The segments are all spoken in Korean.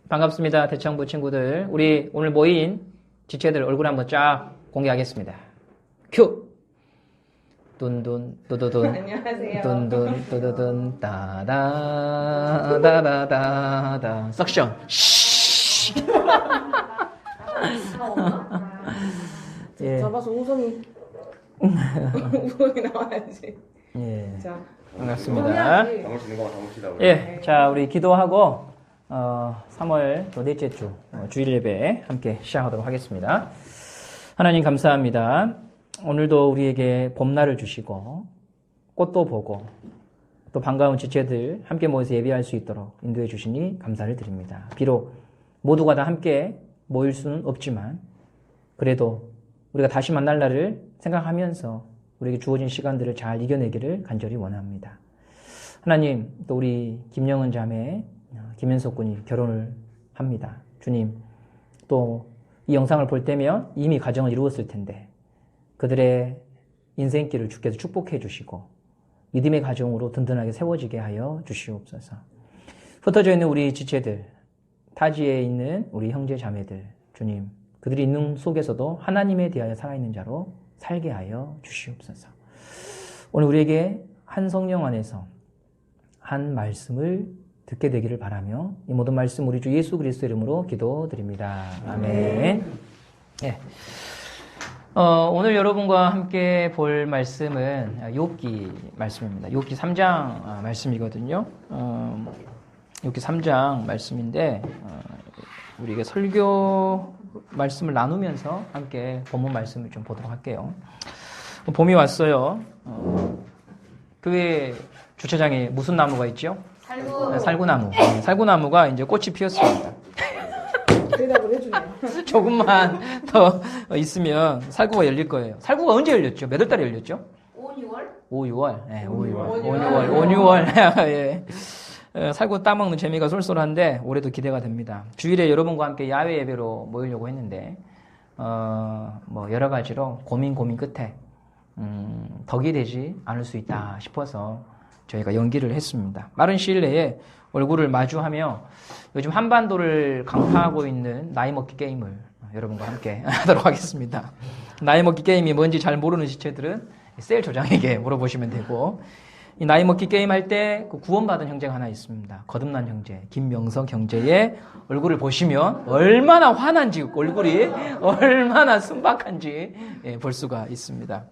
반갑습니다. 대청부 친구들. 우리 오늘 모인 지체들 얼굴 한번 쫙 공개하겠습니다. 큐! 둔둔, 두두둔. 안녕하세요. 둔둔, 두두둔, 따다, 다다다다. 석션. 쉬! 예. 잡아서 우성이 우성이 나와야지. 예. 자, 반갑습니다. 해야지. 담으시는 거만 담으시다고요? 예. 자, 우리 기도하고, 3월 또 넷째 주, 주일 예배 함께 시작하도록 하겠습니다. 하나님 감사합니다. 오늘도 우리에게 봄날을 주시고, 꽃도 보고, 또 반가운 지체들 함께 모여서 예배할 수 있도록 인도해 주시니 감사를 드립니다. 비록 모두가 다 함께 모일 수는 없지만, 그래도 우리가 다시 만날 날을 생각하면서 우리에게 주어진 시간들을 잘 이겨내기를 간절히 원합니다. 하나님, 또 우리 김영은 자매, 김현석 군이 결혼을 합니다. 주님, 또 이 영상을 볼 때면 이미 가정을 이루었을 텐데 그들의 인생길을 주께서 축복해 주시고 믿음의 가정으로 든든하게 세워지게 하여 주시옵소서. 흩어져 있는 우리 지체들, 타지에 있는 우리 형제 자매들, 주님, 그들이 있는 속에서도 하나님에 대하여 살아있는 자로 살게 하여 주시옵소서. 오늘 우리에게 한 성령 안에서 한 말씀을 듣게 되기를 바라며 이 모든 말씀 우리 주 예수 그리스도 이름으로 기도드립니다. 아멘. 예. 오늘 여러분과 함께 볼 말씀은 욥기 말씀입니다. 욥기 3장 말씀이거든요. 욥기 3장 말씀인데 우리가 설교 말씀을 나누면서 함께 본문 말씀을 좀 보도록 할게요. 봄이 왔어요. 교회 주차장에 무슨 나무가 있죠? 살구나무. 살구나무가 이제 꽃이 피었습니다. 대답을 해주네요. 조금만 더 있으면 살구가 열릴 거예요. 살구가 언제 열렸죠? 몇 월 달에 열렸죠? 5, 6월? 5, 6월. 네, 5, 6월. 5, 6월. 6월. 예. 살구 따먹는 재미가 쏠쏠한데 올해도 기대가 됩니다. 주일에 여러분과 함께 야외 예배로 모이려고 했는데 여러 가지로 고민 끝에 덕이 되지 않을 수 있다 싶어서 저희가 연기를 했습니다. 빠른 시일 내에 얼굴을 마주하며 요즘 한반도를 강타하고 있는 나이 먹기 게임을 여러분과 함께 하도록 하겠습니다. 나이 먹기 게임이 뭔지 잘 모르는 지체들은 셀 조장에게 물어보시면 되고, 이 나이 먹기 게임 할 때 그 구원받은 형제가 하나 있습니다. 거듭난 형제, 김명석 형제의 얼굴을 보시면 얼마나 화난지, 얼굴이 얼마나 순박한지 볼 수가 있습니다.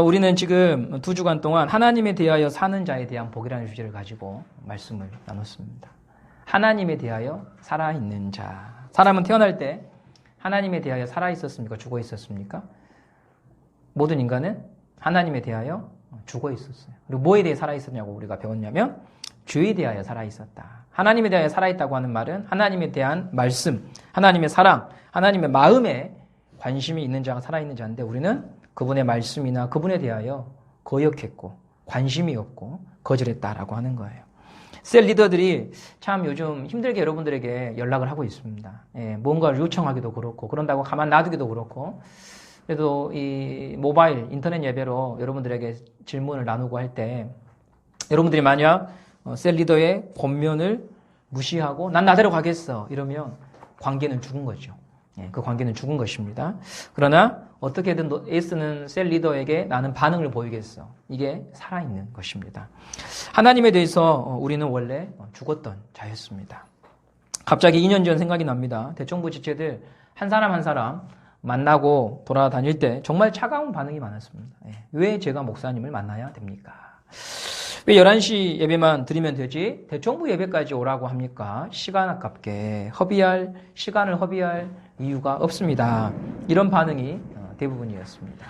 우리는 지금 2주간 동안 하나님에 대하여 사는 자에 대한 복이라는 주제를 가지고 말씀을 나눴습니다. 하나님에 대하여 살아있는 자. 사람은 태어날 때 하나님에 대하여 살아있었습니까? 죽어 있었습니까? 모든 인간은 하나님에 대하여 죽어 있었어요. 그리고 뭐에 대해 살아있었냐고 우리가 배웠냐면 죄에 대하여 살아있었다. 하나님에 대하여 살아있다고 하는 말은 하나님에 대한 말씀, 하나님의 사랑, 하나님의 마음에 관심이 있는 자가 살아있는 자인데 우리는 그분의 말씀이나 그분에 대하여 거역했고 관심이 없고 거절했다라고 하는 거예요. 셀 리더들이 참 요즘 힘들게 여러분들에게 연락을 하고 있습니다. 예, 뭔가를 요청하기도 그렇고 그런다고 가만 놔두기도 그렇고 그래도 이 모바일 인터넷 예배로 여러분들에게 질문을 나누고 할 때 여러분들이 만약 셀 리더의 권면을 무시하고 난 나대로 가겠어 이러면 관계는 죽은 거죠. 예, 그 관계는 죽은 것입니다. 그러나 어떻게든 애쓰는 셀 리더에게 나는 반응을 보이겠어. 이게 살아있는 것입니다. 하나님에 대해서 우리는 원래 죽었던 자였습니다. 갑자기 2년 전 생각이 납니다. 대청부 지체들 한 사람 한 사람 만나고 돌아다닐 때 정말 차가운 반응이 많았습니다. 예, 왜 제가 목사님을 만나야 됩니까? 왜 11시 예배만 드리면 되지? 대청부 예배까지 오라고 합니까? 시간 아깝게 시간을 허비할 이유가 없습니다. 이런 반응이 대부분이었습니다.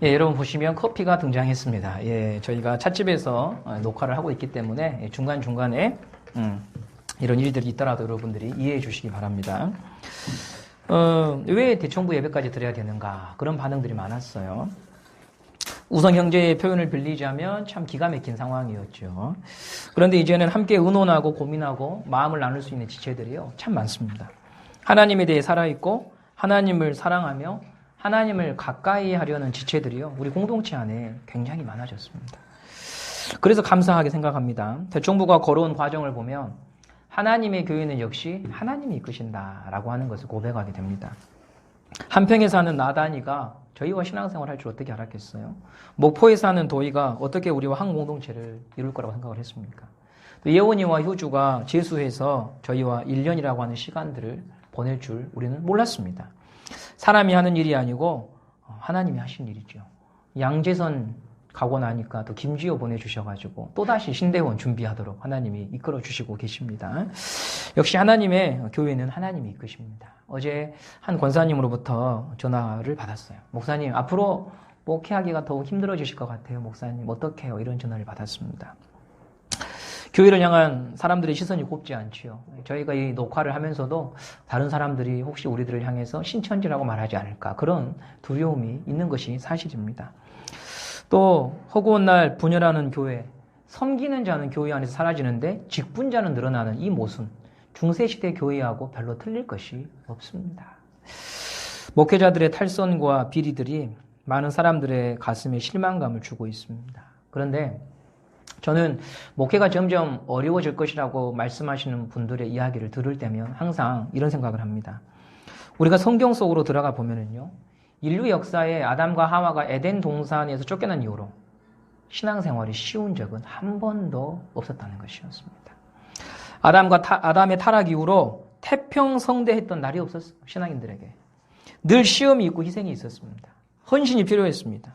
예, 여러분 보시면 커피가 등장했습니다. 예, 저희가 찻집에서 녹화를 하고 있기 때문에 중간중간에 이런 일들이 있더라도 여러분들이 이해해 주시기 바랍니다. 왜 대청부 예배까지 드려야 되는가? 그런 반응들이 많았어요. 우성 형제의 표현을 빌리자면 참 기가 막힌 상황이었죠. 그런데 이제는 함께 의논하고 고민하고 마음을 나눌 수 있는 지체들이요 참 많습니다. 하나님에 대해 살아있고 하나님을 사랑하며 하나님을 가까이 하려는 지체들이요 우리 공동체 안에 굉장히 많아졌습니다. 그래서 감사하게 생각합니다. 대청부가 걸어온 과정을 보면 하나님의 교회는 역시 하나님이 이끄신다라고 하는 것을 고백하게 됩니다. 한평에 사는 나단이가 저희와 신앙생활 할 줄 어떻게 알았겠어요? 목포에 사는 도희가 어떻게 우리와 한 공동체를 이룰 거라고 생각을 했습니까? 또 예원이와 효주가 재수해서 저희와 1년이라고 하는 시간들을 보낼 줄 우리는 몰랐습니다. 사람이 하는 일이 아니고 하나님이 하신 일이죠. 양재선 가고 나니까 또 김지호 보내주셔가지고 또다시 신대원 준비하도록 하나님이 이끌어 주시고 계십니다. 역시 하나님의 교회는 하나님이 이끄십니다. 어제 한 권사님으로부터 전화를 받았어요. 목사님, 앞으로 목회하기가 더욱 힘들어지실 것 같아요. 목사님, 어떡해요? 이런 전화를 받았습니다. 교회를 향한 사람들의 시선이 곱지 않지요. 저희가 이 녹화를 하면서도 다른 사람들이 혹시 우리들을 향해서 신천지라고 말하지 않을까, 그런 두려움이 있는 것이 사실입니다. 또 허구한 날 분열하는 교회, 섬기는 자는 교회 안에서 사라지는데 직분자는 늘어나는 이 모순, 중세시대 교회하고 별로 틀릴 것이 없습니다. 목회자들의 탈선과 비리들이 많은 사람들의 가슴에 실망감을 주고 있습니다. 그런데 저는 목회가 점점 어려워질 것이라고 말씀하시는 분들의 이야기를 들을 때면 항상 이런 생각을 합니다. 우리가 성경 속으로 들어가 보면은요, 인류 역사에 아담과 하와가 에덴 동산에서 쫓겨난 이후로 신앙생활이 쉬운 적은 한 번도 없었다는 것이었습니다. 아담의 타락 이후로 태평성대했던 날이 없었어요. 신앙인들에게. 늘 시험이 있고 희생이 있었습니다. 헌신이 필요했습니다.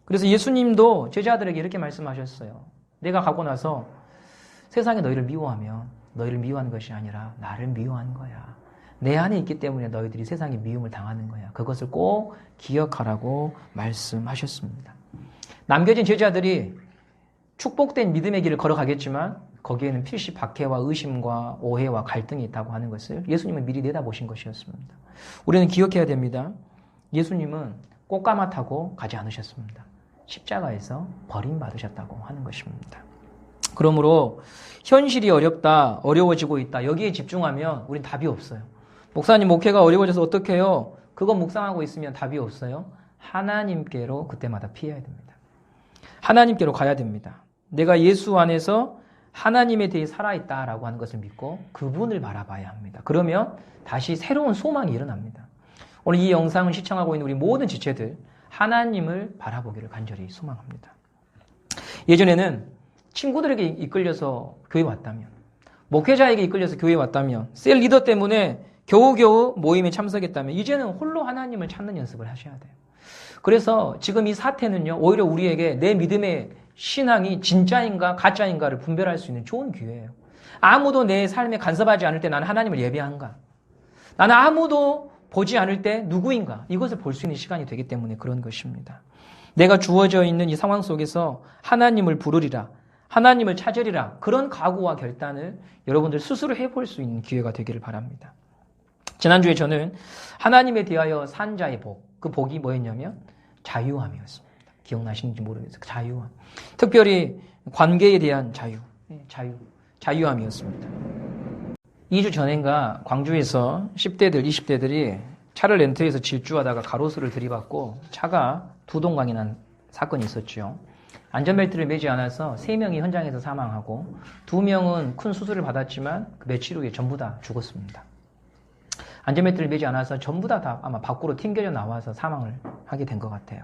그래서 예수님도 제자들에게 이렇게 말씀하셨어요. 내가 가고 나서 세상이 너희를 미워하면 너희를 미워한 것이 아니라 나를 미워한 거야. 내 안에 있기 때문에 너희들이 세상에 미움을 당하는 거야. 그것을 꼭 기억하라고 말씀하셨습니다. 남겨진 제자들이 축복된 믿음의 길을 걸어가겠지만 거기에는 필시 박해와 의심과 오해와 갈등이 있다고 하는 것을 예수님은 미리 내다보신 것이었습니다. 우리는 기억해야 됩니다. 예수님은 꽃가마 타고 가지 않으셨습니다. 십자가에서 버림받으셨다고 하는 것입니다. 그러므로 현실이 어렵다, 어려워지고 있다, 여기에 집중하면 우린 답이 없어요. 목사님, 목회가 어려워져서 어떻게 해요? 그거 묵상하고 있으면 답이 없어요. 하나님께로 그때마다 피해야 됩니다. 하나님께로 가야 됩니다. 내가 예수 안에서 하나님에 대해 살아있다라고 하는 것을 믿고 그분을 바라봐야 합니다. 그러면 다시 새로운 소망이 일어납니다. 오늘 이 영상을 시청하고 있는 우리 모든 지체들, 하나님을 바라보기를 간절히 소망합니다. 예전에는 친구들에게 이끌려서 교회 왔다면, 목회자에게 이끌려서 교회 왔다면, 셀 리더 때문에 겨우겨우 모임에 참석했다면 이제는 홀로 하나님을 찾는 연습을 하셔야 돼요. 그래서 지금 이 사태는요, 오히려 우리에게 내 믿음의 신앙이 진짜인가 가짜인가를 분별할 수 있는 좋은 기회예요. 아무도 내 삶에 간섭하지 않을 때 나는 하나님을 예배한가? 나는 아무도 보지 않을 때 누구인가? 이것을 볼 수 있는 시간이 되기 때문에 그런 것입니다. 내가 주어져 있는 이 상황 속에서 하나님을 부르리라, 하나님을 찾으리라, 그런 각오와 결단을 여러분들 스스로 해볼 수 있는 기회가 되기를 바랍니다. 지난주에 저는 하나님에 대하여 산 자의 복, 그 복이 뭐였냐면 자유함이었습니다. 기억나시는지 모르겠어요. 자유함. 특별히 관계에 대한 자유함이었습니다. 2주 전인가 광주에서 10대들, 20대들이 차를 렌트해서 질주하다가 가로수를 들이받고 차가 두 동강이 난 사건이 있었죠. 안전벨트를 매지 않아서 3명이 현장에서 사망하고 2명은 큰 수술을 받았지만 그 며칠 후에 전부 다 죽었습니다. 안전벨트를 매지 않아서 전부 다 아마 밖으로 튕겨져 나와서 사망을 하게 된 것 같아요.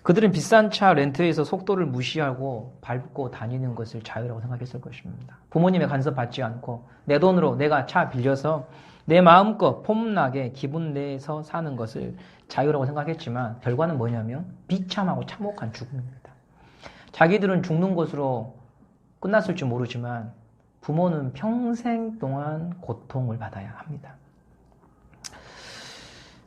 그들은 비싼 차 렌트에서 속도를 무시하고 밟고 다니는 것을 자유라고 생각했을 것입니다. 부모님의 간섭 받지 않고 내 돈으로 내가 차 빌려서 내 마음껏 폼나게 기분 내서 사는 것을 자유라고 생각했지만 결과는 뭐냐면 비참하고 참혹한 죽음입니다. 자기들은 죽는 것으로 끝났을 줄 모르지만 부모는 평생 동안 고통을 받아야 합니다.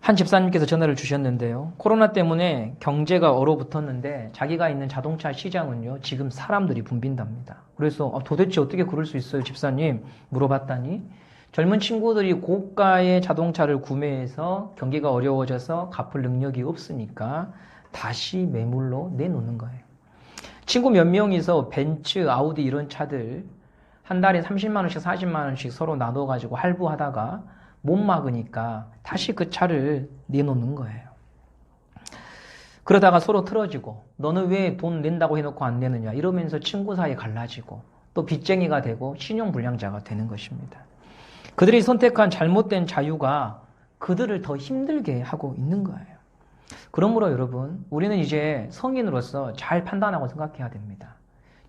한 집사님께서 전화를 주셨는데요. 코로나 때문에 경제가 얼어붙었는데 자기가 있는 자동차 시장은요, 지금 사람들이 붐빈답니다. 그래서 도대체 어떻게 그럴 수 있어요, 집사님? 물어봤더니 젊은 친구들이 고가의 자동차를 구매해서 경기가 어려워져서 갚을 능력이 없으니까 다시 매물로 내놓는 거예요. 친구 몇 명이서 벤츠, 아우디 이런 차들 한 달에 30만 원씩 40만 원씩 서로 나눠가지고 할부하다가 못 막으니까 다시 그 차를 내놓는 거예요. 그러다가 서로 틀어지고 너는 왜 돈 낸다고 해놓고 안 내느냐 이러면서 친구 사이에 갈라지고 또 빚쟁이가 되고 신용불량자가 되는 것입니다. 그들이 선택한 잘못된 자유가 그들을 더 힘들게 하고 있는 거예요. 그러므로 여러분, 우리는 이제 성인으로서 잘 판단하고 생각해야 됩니다.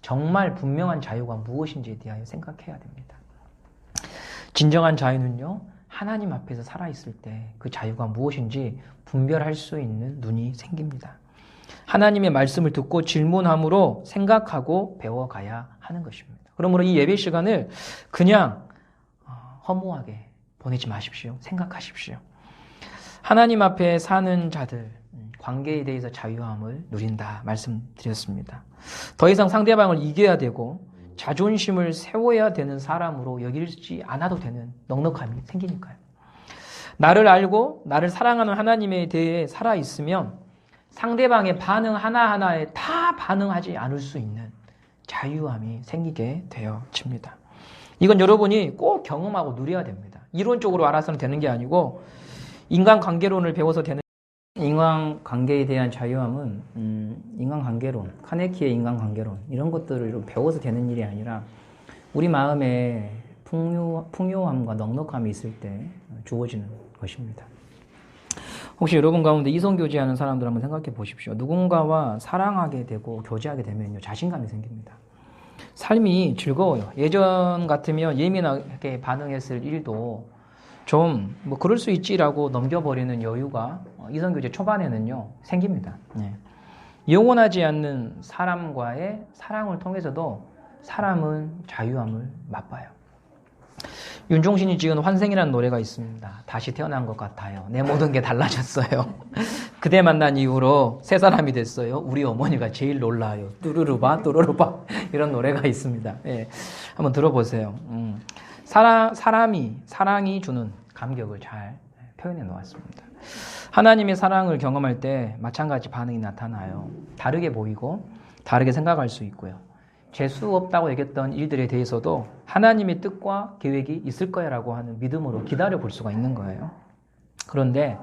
정말 분명한 자유가 무엇인지에 대하여 생각해야 됩니다. 진정한 자유는요, 하나님 앞에서 살아있을 때 그 자유가 무엇인지 분별할 수 있는 눈이 생깁니다. 하나님의 말씀을 듣고 질문함으로 생각하고 배워가야 하는 것입니다. 그러므로 이 예배 시간을 그냥 허무하게 보내지 마십시오. 생각하십시오. 하나님 앞에 사는 자들, 관계에 대해서 자유함을 누린다 말씀드렸습니다. 더 이상 상대방을 이겨야 되고 자존심을 세워야 되는 사람으로 여기지 않아도 되는 넉넉함이 생기니까요. 나를 알고 나를 사랑하는 하나님에 대해 살아있으면 상대방의 반응 하나하나에 다 반응하지 않을 수 있는 자유함이 생기게 되어집니다. 이건 여러분이 꼭 경험하고 누려야 됩니다. 이론적으로 알아서는 되는 게 아니고 인간관계론을 배워서 되는. 인간관계에 대한 자유함은 인간관계론, 카네키의 인간관계론 이런 것들을 좀 배워서 되는 일이 아니라 우리 마음에 풍요함과 넉넉함이 있을 때 주어지는 것입니다. 혹시 여러분 가운데 이성교제하는 사람들 한번 생각해 보십시오. 누군가와 사랑하게 되고 교제하게 되면요, 자신감이 생깁니다. 삶이 즐거워요. 예전 같으면 예민하게 반응했을 일도 좀 뭐 그럴 수 있지라고 넘겨버리는 여유가 이성교제 초반에는요 생깁니다. 영원하지 않는 사람과의 사랑을 통해서도 사람은 자유함을 맛봐요. 윤종신이 지은 환생이라는 노래가 있습니다. 다시 태어난 것 같아요. 내 모든 게 달라졌어요. 그대 만난 이후로 새 사람이 됐어요. 우리 어머니가 제일 놀라요. 뚜루루바 뚜루루바 이런 노래가 있습니다. 예, 한번 들어보세요. 사랑이 주는 감격을 잘 표현해 놓았습니다. 하나님의 사랑을 경험할 때 마찬가지 반응이 나타나요. 다르게 보이고 다르게 생각할 수 있고요. 재수 없다고 얘기했던 일들에 대해서도 하나님의 뜻과 계획이 있을 거야라고 하는 믿음으로 기다려 볼 수가 있는 거예요. 그런데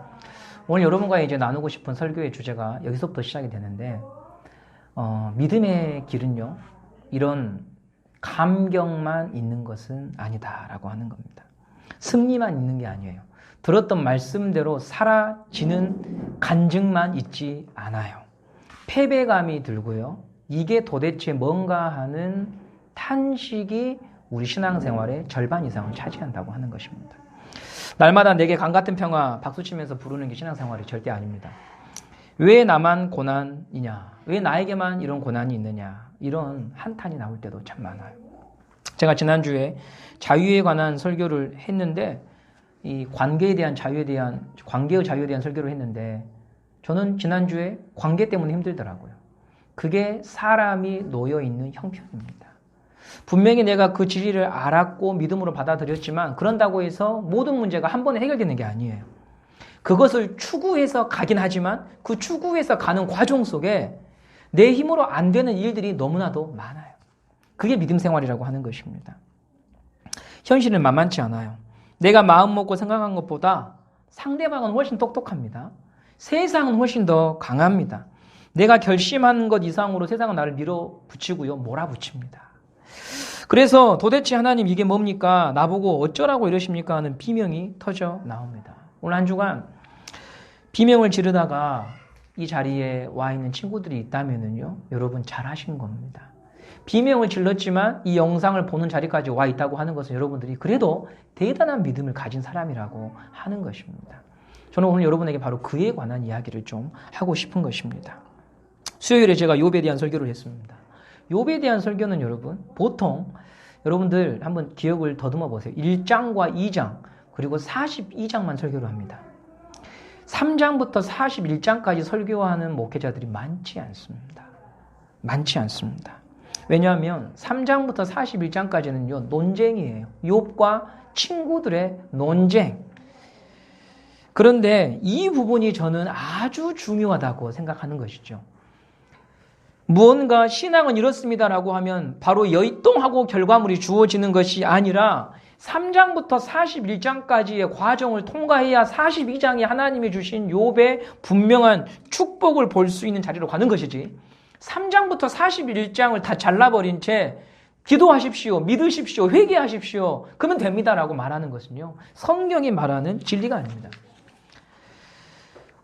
오늘 여러분과 이제 나누고 싶은 설교의 주제가 여기서부터 시작이 되는데 믿음의 길은요, 이런 감격만 있는 것은 아니다라고 하는 겁니다. 승리만 있는 게 아니에요. 들었던 말씀대로 사라지는 간증만 있지 않아요. 패배감이 들고요. 이게 도대체 뭔가 하는 탄식이 우리 신앙생활의 절반 이상을 차지한다고 하는 것입니다. 날마다 내게 강같은 평화 박수치면서 부르는 게 신앙생활이 절대 아닙니다. 왜 나만 고난이냐? 왜 나에게만 이런 고난이 있느냐? 이런 한탄이 나올 때도 참 많아요. 제가 지난주에 자유에 관한 설교를 했는데 이 관계의 자유에 대한 설교를 했는데 저는 지난주에 관계 때문에 힘들더라고요. 그게 사람이 놓여있는 형편입니다. 분명히 내가 그 진리를 알았고 믿음으로 받아들였지만 그런다고 해서 모든 문제가 한 번에 해결되는 게 아니에요. 그것을 추구해서 가긴 하지만 그 추구해서 가는 과정 속에 내 힘으로 안 되는 일들이 너무나도 많아요. 그게 믿음 생활이라고 하는 것입니다. 현실은 만만치 않아요. 내가 마음 먹고 생각한 것보다 상대방은 훨씬 똑똑합니다. 세상은 훨씬 더 강합니다. 내가 결심한 것 이상으로 세상은 나를 밀어붙이고요, 몰아붙입니다. 그래서 도대체 하나님 이게 뭡니까? 나보고 어쩌라고 이러십니까? 하는 비명이 터져 나옵니다. 오늘 한 주간 비명을 지르다가 이 자리에 와 있는 친구들이 있다면요, 여러분 잘하신 겁니다. 비명을 질렀지만 이 영상을 보는 자리까지 와 있다고 하는 것은 여러분들이 그래도 대단한 믿음을 가진 사람이라고 하는 것입니다. 저는 오늘 여러분에게 바로 그에 관한 이야기를 좀 하고 싶은 것입니다. 수요일에 제가 욥에 대한 설교를 했습니다. 욥에 대한 설교는 여러분, 보통 여러분들 한번 기억을 더듬어 보세요. 1장과 2장 그리고 42장만 설교를 합니다. 3장부터 41장까지 설교하는 목회자들이 많지 않습니다. 많지 않습니다. 왜냐하면 3장부터 41장까지는요, 논쟁이에요. 욥과 친구들의 논쟁. 그런데 이 부분이 저는 아주 중요하다고 생각하는 것이죠. 무언가 신앙은 이렇습니다라고 하면 바로 열동하고 결과물이 주어지는 것이 아니라 3장부터 41장까지의 과정을 통과해야 42장이 하나님이 주신 욥의 분명한 축복을 볼 수 있는 자리로 가는 것이지, 3장부터 41장을 다 잘라버린 채 기도하십시오. 믿으십시오. 회개하십시오. 그러면 됩니다라고 말하는 것은요. 성경이 말하는 진리가 아닙니다.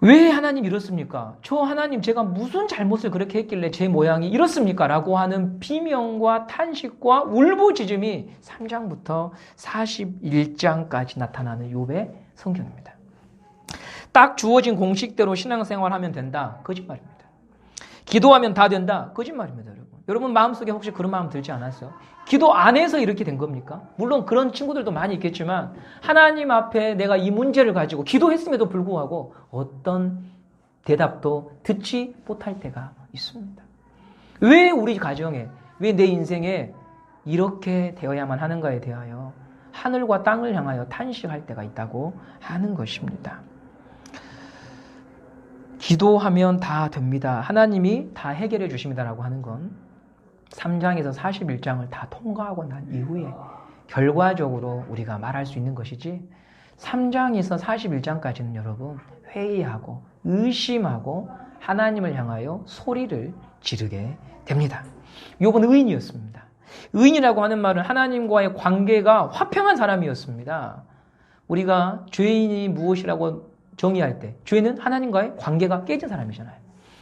왜 하나님 이렇습니까? 저 하나님 제가 무슨 잘못을 그렇게 했길래 제 모양이 이렇습니까? 라고 하는 비명과 탄식과 울부짖음이 3장부터 41장까지 나타나는 욥의 성경입니다. 딱 주어진 공식대로 신앙생활하면 된다. 거짓말입니다. 기도하면 다 된다. 거짓말입니다. 여러분 마음속에 혹시 그런 마음 들지 않았어요? 기도 안 해서 이렇게 된 겁니까? 물론 그런 친구들도 많이 있겠지만 하나님 앞에 내가 이 문제를 가지고 기도했음에도 불구하고 어떤 대답도 듣지 못할 때가 있습니다. 왜 우리 가정에, 왜 내 인생에 이렇게 되어야만 하는가에 대하여 하늘과 땅을 향하여 탄식할 때가 있다고 하는 것입니다. 기도하면 다 됩니다. 하나님이 다 해결해 주십니다라고 하는 건 3장에서 41장을 다 통과하고 난 이후에 결과적으로 우리가 말할 수 있는 것이지 3장에서 41장까지는 여러분 회의하고 의심하고 하나님을 향하여 소리를 지르게 됩니다. 욥은 의인이었습니다. 의인이라고 하는 말은 하나님과의 관계가 화평한 사람이었습니다. 우리가 죄인이 무엇이라고 정의할 때 죄는 하나님과의 관계가 깨진 사람이잖아요.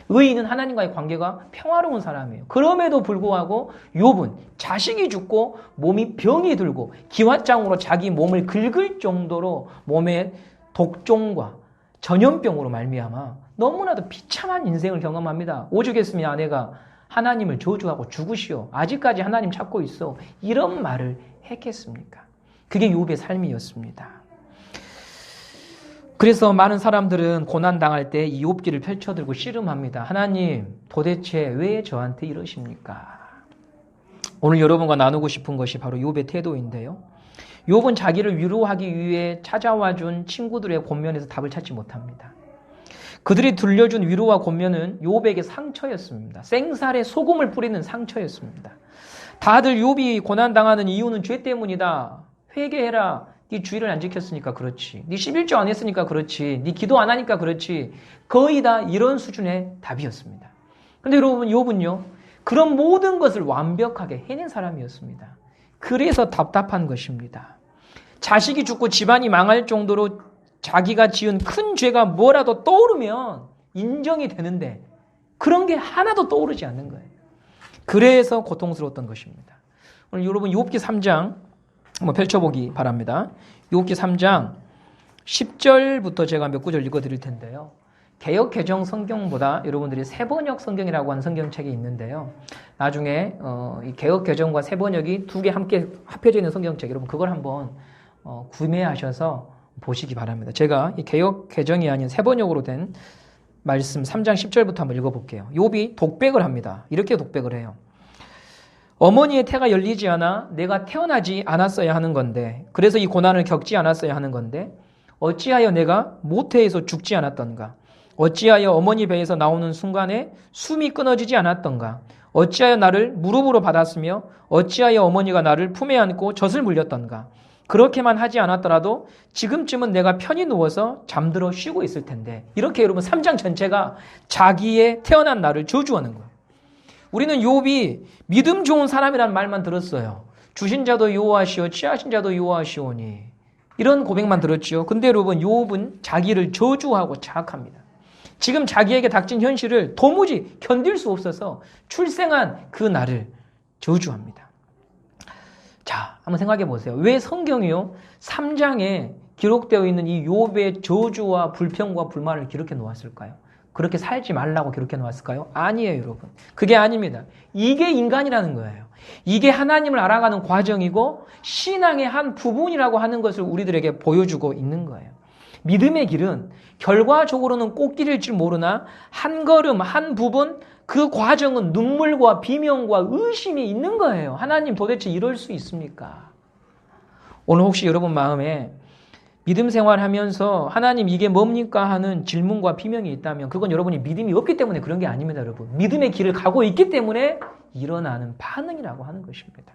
의인은 하나님과의 관계가 평화로운 사람이에요. 그럼에도 불구하고 욥은 자식이 죽고 몸이 병이 들고 기왓장으로 자기 몸을 긁을 정도로 몸에 독종과 전염병으로 말미암아 너무나도 비참한 인생을 경험합니다. 오죽했으면 아내가 하나님을 저주하고 죽으시오. 아직까지 하나님 찾고 있어. 이런 말을 했겠습니까? 그게 욥의 삶이었습니다. 그래서 많은 사람들은 고난당할 때 이 욥기를 펼쳐들고 씨름합니다. 하나님, 도대체 왜 저한테 이러십니까? 오늘 여러분과 나누고 싶은 것이 바로 욥의 태도인데요. 욥은 자기를 위로하기 위해 찾아와준 친구들의 권면에서 답을 찾지 못합니다. 그들이 들려준 위로와 권면은 욥에게 상처였습니다. 생살에 소금을 뿌리는 상처였습니다. 다들 욥이 고난당하는 이유는 죄 때문이다. 회개해라. 네 주의를 안 지켰으니까 그렇지. 네 11조 안 했으니까 그렇지. 네 기도 안 하니까 그렇지. 거의 다 이런 수준의 답이었습니다. 그런데 여러분 욥은요. 그런 모든 것을 완벽하게 해낸 사람이었습니다. 그래서 답답한 것입니다. 자식이 죽고 집안이 망할 정도로 자기가 지은 큰 죄가 뭐라도 떠오르면 인정이 되는데 그런 게 하나도 떠오르지 않는 거예요. 그래서 고통스러웠던 것입니다. 오늘 여러분 욥기 3장 한번 펼쳐보기 바랍니다. 욥기 3장 10절부터 제가 몇 구절 읽어드릴 텐데요. 개역 개정 성경보다 여러분들이 새번역 성경이라고 하는 성경책이 있는데요. 나중에 이 개역 개정과 새번역이 두 개 함께 합해져 있는 성경책, 여러분 그걸 한번 구매하셔서 보시기 바랍니다. 제가 이 개역 개정이 아닌 새번역으로 된 말씀 3장 10절부터 한번 읽어볼게요. 욥이 독백을 합니다. 이렇게 독백을 해요. 어머니의 태가 열리지 않아 내가 태어나지 않았어야 하는 건데, 그래서 이 고난을 겪지 않았어야 하는 건데, 어찌하여 내가 모태에서 죽지 않았던가? 어찌하여 어머니 배에서 나오는 순간에 숨이 끊어지지 않았던가? 어찌하여 나를 무릎으로 받았으며 어찌하여 어머니가 나를 품에 안고 젖을 물렸던가? 그렇게만 하지 않았더라도 지금쯤은 내가 편히 누워서 잠들어 쉬고 있을 텐데. 이렇게 여러분 3장 전체가 자기의 태어난 날을 저주하는 거예요. 우리는 욥이 믿음 좋은 사람이라는 말만 들었어요. 주신 자도 여호와시오, 취하신 자도 여호와시오니. 이런 고백만 들었죠. 근데 여러분 욥은 자기를 저주하고 자학합니다. 지금 자기에게 닥친 현실을 도무지 견딜 수 없어서 출생한 그 날을 저주합니다. 자, 한번 생각해 보세요. 왜 성경이요? 3장에 기록되어 있는 이 욥의 저주와 불평과 불만을 기록해 놓았을까요? 그렇게 살지 말라고 기록해 놓았을까요? 아니에요, 여러분. 그게 아닙니다. 이게 인간이라는 거예요. 이게 하나님을 알아가는 과정이고 신앙의 한 부분이라고 하는 것을 우리들에게 보여주고 있는 거예요. 믿음의 길은 결과적으로는 꽃길일 줄 모르나 한 걸음, 한 부분, 그 과정은 눈물과 비명과 의심이 있는 거예요. 하나님 도대체 이럴 수 있습니까? 오늘 혹시 여러분 마음에 믿음 생활하면서 하나님 이게 뭡니까 하는 질문과 비명이 있다면 그건 여러분이 믿음이 없기 때문에 그런 게 아닙니다, 여러분. 믿음의 길을 가고 있기 때문에 일어나는 반응이라고 하는 것입니다.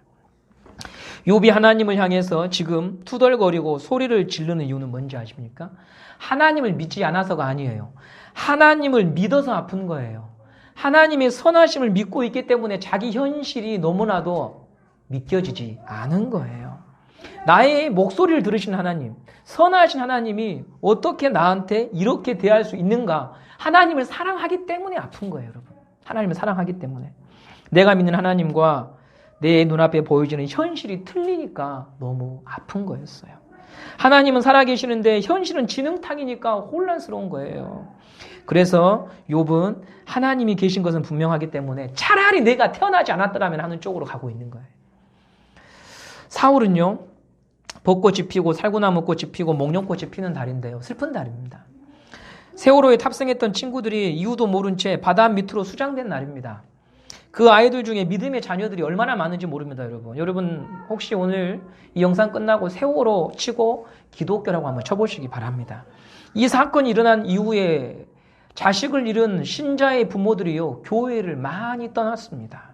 욥이 하나님을 향해서 지금 투덜거리고 소리를 지르는 이유는 뭔지 아십니까? 하나님을 믿지 않아서가 아니에요. 하나님을 믿어서 아픈 거예요. 하나님의 선하심을 믿고 있기 때문에 자기 현실이 너무나도 믿겨지지 않은 거예요. 나의 목소리를 들으신 하나님, 선하신 하나님이 어떻게 나한테 이렇게 대할 수 있는가? 하나님을 사랑하기 때문에 아픈 거예요, 여러분. 하나님을 사랑하기 때문에. 내가 믿는 하나님과 내 눈앞에 보여지는 현실이 틀리니까 너무 아픈 거였어요. 하나님은 살아계시는데 현실은 지능탁이니까 혼란스러운 거예요. 그래서 욥은 하나님이 계신 것은 분명하기 때문에 차라리 내가 태어나지 않았더라면 하는 쪽으로 가고 있는 거예요. 사울은요, 벚꽃이 피고 살구나무꽃이 피고 목련꽃이 피는 달인데요. 슬픈 달입니다. 세월호에 탑승했던 친구들이 이유도 모른 채 바다 밑으로 수장된 날입니다. 그 아이들 중에 믿음의 자녀들이 얼마나 많은지 모릅니다, 여러분. 여러분 혹시 오늘 이 영상 끝나고 세월호 치고 기독교라고 한번 쳐보시기 바랍니다. 이 사건이 일어난 이후에 자식을 잃은 신자의 부모들이요, 교회를 많이 떠났습니다.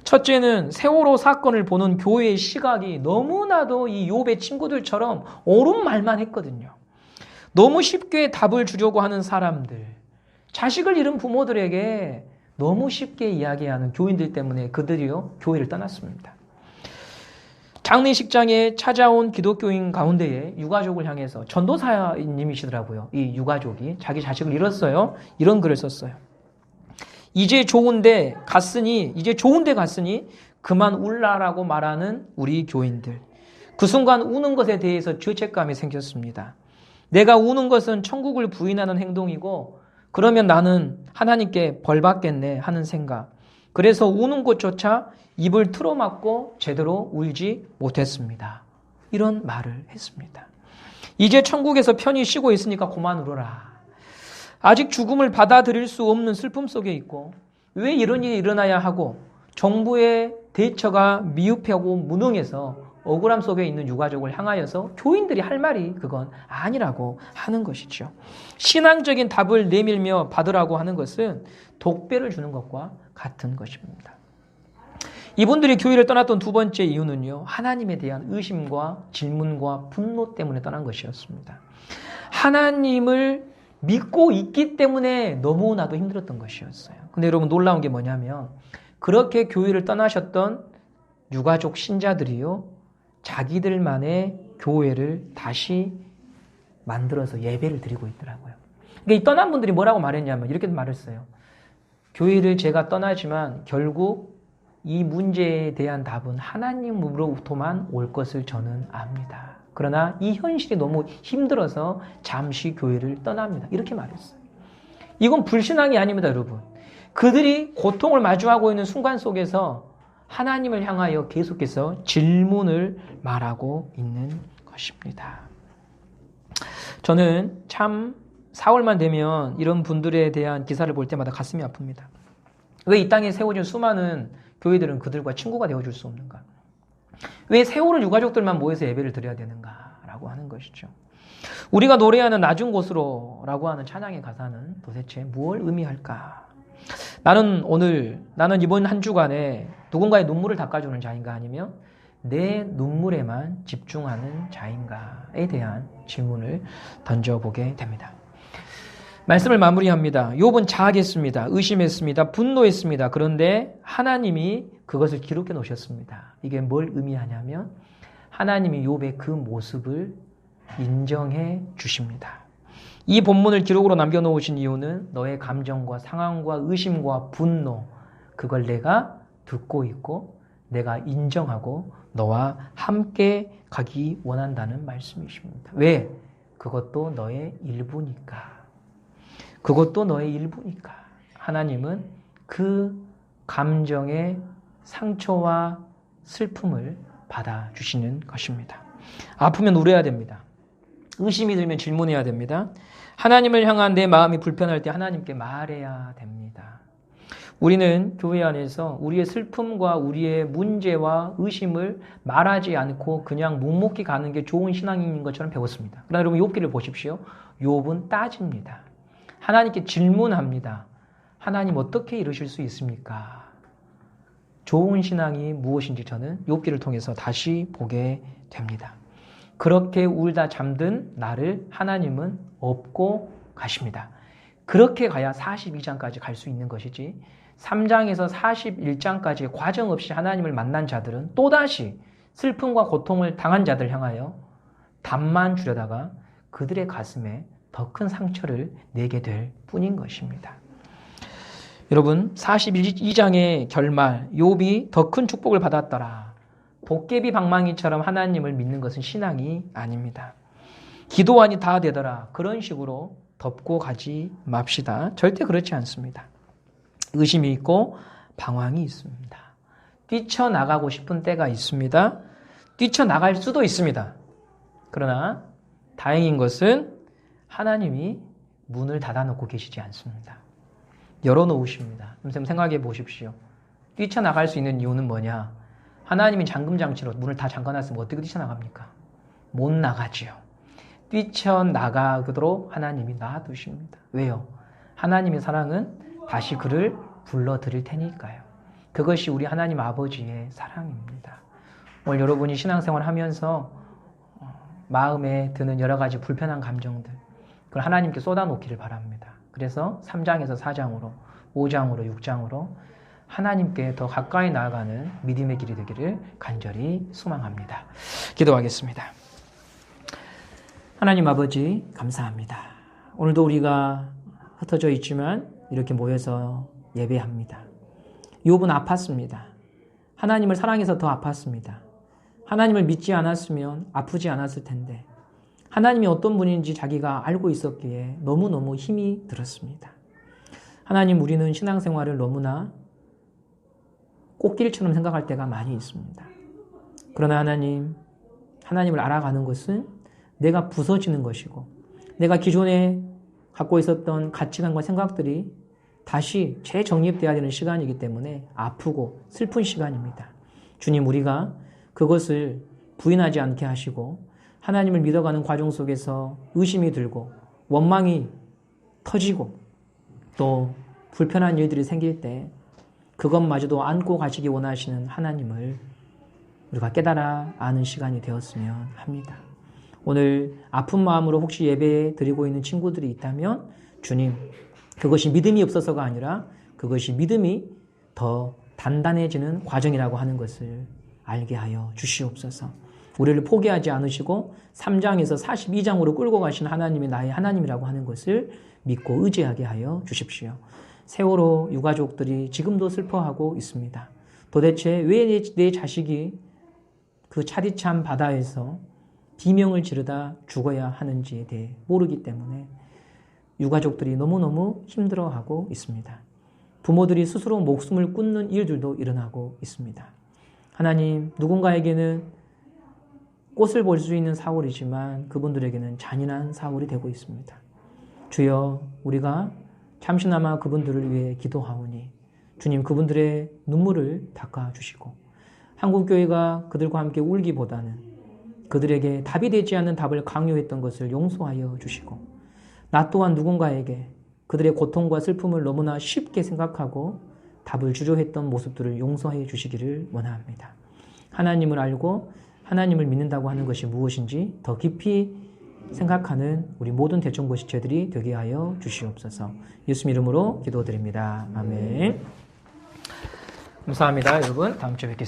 첫째는 세월호 사건을 보는 교회의 시각이 너무나도 이 욥의 친구들처럼 옳은 말만 했거든요. 너무 쉽게 답을 주려고 하는 사람들, 자식을 잃은 부모들에게 너무 쉽게 이야기하는 교인들 때문에 그들이요, 교회를 떠났습니다. 장례식장에 찾아온 기독교인 가운데에 유가족을 향해서, 전도사님이시더라고요. 이 유가족이 자기 자식을 잃었어요. 이런 글을 썼어요. 이제 좋은데 갔으니 그만 울라라고 말하는 우리 교인들. 그 순간 우는 것에 대해서 죄책감이 생겼습니다. 내가 우는 것은 천국을 부인하는 행동이고 그러면 나는 하나님께 벌 받겠네 하는 생각. 그래서 우는 것조차 입을 틀어막고 제대로 울지 못했습니다. 이런 말을 했습니다. 이제 천국에서 편히 쉬고 있으니까 그만 울어라. 아직 죽음을 받아들일 수 없는 슬픔 속에 있고 왜 이런 일이 일어나야 하고 정부의 대처가 미흡하고 무능해서 억울함 속에 있는 유가족을 향하여서 교인들이 할 말이 그건 아니라고 하는 것이죠. 신앙적인 답을 내밀며 받으라고 하는 것은 독배를 주는 것과 같은 것입니다. 이분들이 교회를 떠났던 두 번째 이유는요, 하나님에 대한 의심과 질문과 분노 때문에 떠난 것이었습니다. 하나님을 믿고 있기 때문에 너무나도 힘들었던 것이었어요. 근데 여러분 놀라운 게 뭐냐면 그렇게 교회를 떠나셨던 유가족 신자들이요, 자기들만의 교회를 다시 만들어서 예배를 드리고 있더라고요. 그러니까 이 떠난 분들이 뭐라고 말했냐면 이렇게 말했어요. 교회를 제가 떠나지만 결국 이 문제에 대한 답은 하나님으로부터만 올 것을 저는 압니다. 그러나 이 현실이 너무 힘들어서 잠시 교회를 떠납니다. 이렇게 말했어요. 이건 불신앙이 아닙니다, 여러분. 그들이 고통을 마주하고 있는 순간 속에서 하나님을 향하여 계속해서 질문을 말하고 있는 것입니다. 저는 참 4월만 되면 이런 분들에 대한 기사를 볼 때마다 가슴이 아픕니다. 왜 이 땅에 세워진 수많은 교회들은 그들과 친구가 되어줄 수 없는가? 왜 세월호 유가족들만 모여서 예배를 드려야 되는가라고 하는 것이죠. 우리가 노래하는 낮은 곳으로라고 하는 찬양의 가사는 도대체 무엇을 의미할까? 나는 이번 한 주간에 누군가의 눈물을 닦아주는 자인가 아니면 내 눈물에만 집중하는 자인가에 대한 질문을 던져보게 됩니다. 말씀을 마무리합니다. 욥은 자학했습니다. 의심했습니다. 분노했습니다. 그런데 하나님이 그것을 기록해 놓으셨습니다. 이게 뭘 의미하냐면 하나님이 욥의 그 모습을 인정해 주십니다. 이 본문을 기록으로 남겨놓으신 이유는 너의 감정과 상황과 의심과 분노, 그걸 내가 듣고 있고 내가 인정하고 너와 함께 가기 원한다는 말씀이십니다. 왜? 그것도 너의 일부니까. 그것도 너의 일부니까. 하나님은 그 감정의 상처와 슬픔을 받아주시는 것입니다. 아프면 울어야 됩니다. 의심이 들면 질문해야 됩니다. 하나님을 향한 내 마음이 불편할 때 하나님께 말해야 됩니다. 우리는 교회 안에서 우리의 슬픔과 우리의 문제와 의심을 말하지 않고 그냥 묵묵히 가는 게 좋은 신앙인 것처럼 배웠습니다. 그러나 여러분 욥기를 보십시오. 욥은 따집니다. 하나님께 질문합니다. 하나님 어떻게 이러실 수 있습니까? 좋은 신앙이 무엇인지 저는 욥기를 통해서 다시 보게 됩니다. 그렇게 울다 잠든 나를 하나님은 업고 가십니다. 그렇게 가야 42장까지 갈 수 있는 것이지 3장에서 41장까지 과정 없이 하나님을 만난 자들은 또다시 슬픔과 고통을 당한 자들 향하여 답만 주려다가 그들의 가슴에 더 큰 상처를 내게 될 뿐인 것입니다. 여러분 42장의 결말 욥이 더 큰 축복을 받았더라. 도깨비 방망이처럼 하나님을 믿는 것은 신앙이 아닙니다. 기도하니 다 되더라. 그런 식으로 덮고 가지 맙시다. 절대 그렇지 않습니다. 의심이 있고 방황이 있습니다. 뛰쳐나가고 싶은 때가 있습니다. 뛰쳐나갈 수도 있습니다. 그러나 다행인 것은 하나님이 문을 닫아놓고 계시지 않습니다. 열어놓으십니다. 선생님 생각해 보십시오. 뛰쳐나갈 수 있는 이유는 뭐냐? 하나님이 잠금장치로 문을 다 잠가놨으면 어떻게 뛰쳐나갑니까? 못 나가지요. 뛰쳐나가도록 하나님이 놔두십니다. 왜요? 하나님의 사랑은 다시 그를 불러드릴 테니까요. 그것이 우리 하나님 아버지의 사랑입니다. 오늘 여러분이 신앙생활 하면서 마음에 드는 여러 가지 불편한 감정들 그걸 하나님께 쏟아놓기를 바랍니다. 그래서 3장에서 4장으로 5장으로 6장으로 하나님께 더 가까이 나아가는 믿음의 길이 되기를 간절히 소망합니다. 기도하겠습니다. 하나님 아버지 감사합니다. 오늘도 우리가 흩어져 있지만 이렇게 모여서 예배합니다. 욥은 아팠습니다. 하나님을 사랑해서 더 아팠습니다. 하나님을 믿지 않았으면 아프지 않았을 텐데 하나님이 어떤 분인지 자기가 알고 있었기에 너무너무 힘이 들었습니다. 하나님 우리는 신앙생활을 너무나 꽃길처럼 생각할 때가 많이 있습니다. 그러나 하나님을 알아가는 것은 내가 부서지는 것이고 내가 기존에 갖고 있었던 가치관과 생각들이 다시 재정립되어야 되는 시간이기 때문에 아프고 슬픈 시간입니다. 주님 우리가 그것을 부인하지 않게 하시고 하나님을 믿어가는 과정 속에서 의심이 들고 원망이 터지고 또 불편한 일들이 생길 때 그것마저도 안고 가시기 원하시는 하나님을 우리가 깨달아 아는 시간이 되었으면 합니다. 오늘 아픈 마음으로 혹시 예배 드리고 있는 친구들이 있다면 주님 그것이 믿음이 없어서가 아니라 그것이 믿음이 더 단단해지는 과정이라고 하는 것을 알게 하여 주시옵소서. 우리를 포기하지 않으시고 3장에서 42장으로 끌고 가신 하나님이 나의 하나님이라고 하는 것을 믿고 의지하게 하여 주십시오. 세월호 유가족들이 지금도 슬퍼하고 있습니다. 도대체 왜 내 자식이 그 차디찬 바다에서 비명을 지르다 죽어야 하는지에 대해 모르기 때문에 유가족들이 너무너무 힘들어하고 있습니다. 부모들이 스스로 목숨을 끊는 일들도 일어나고 있습니다. 하나님, 누군가에게는 꽃을 볼 수 있는 4월이지만 그분들에게는 잔인한 4월이 되고 있습니다. 주여, 우리가 잠시나마 그분들을 위해 기도하오니 주님 그분들의 눈물을 닦아주시고 한국교회가 그들과 함께 울기보다는 그들에게 답이 되지 않는 답을 강요했던 것을 용서하여 주시고 나 또한 누군가에게 그들의 고통과 슬픔을 너무나 쉽게 생각하고 답을 주저했던 모습들을 용서해 주시기를 원합니다. 하나님을 알고 하나님을 믿는다고 하는 것이 무엇인지 더 깊이 생각하는 우리 모든 대청고시체들이 되게 하여 주시옵소서. 예수 이름으로 기도드립니다. 아멘. 감사합니다. 여러분 다음 주에 뵙겠습니다.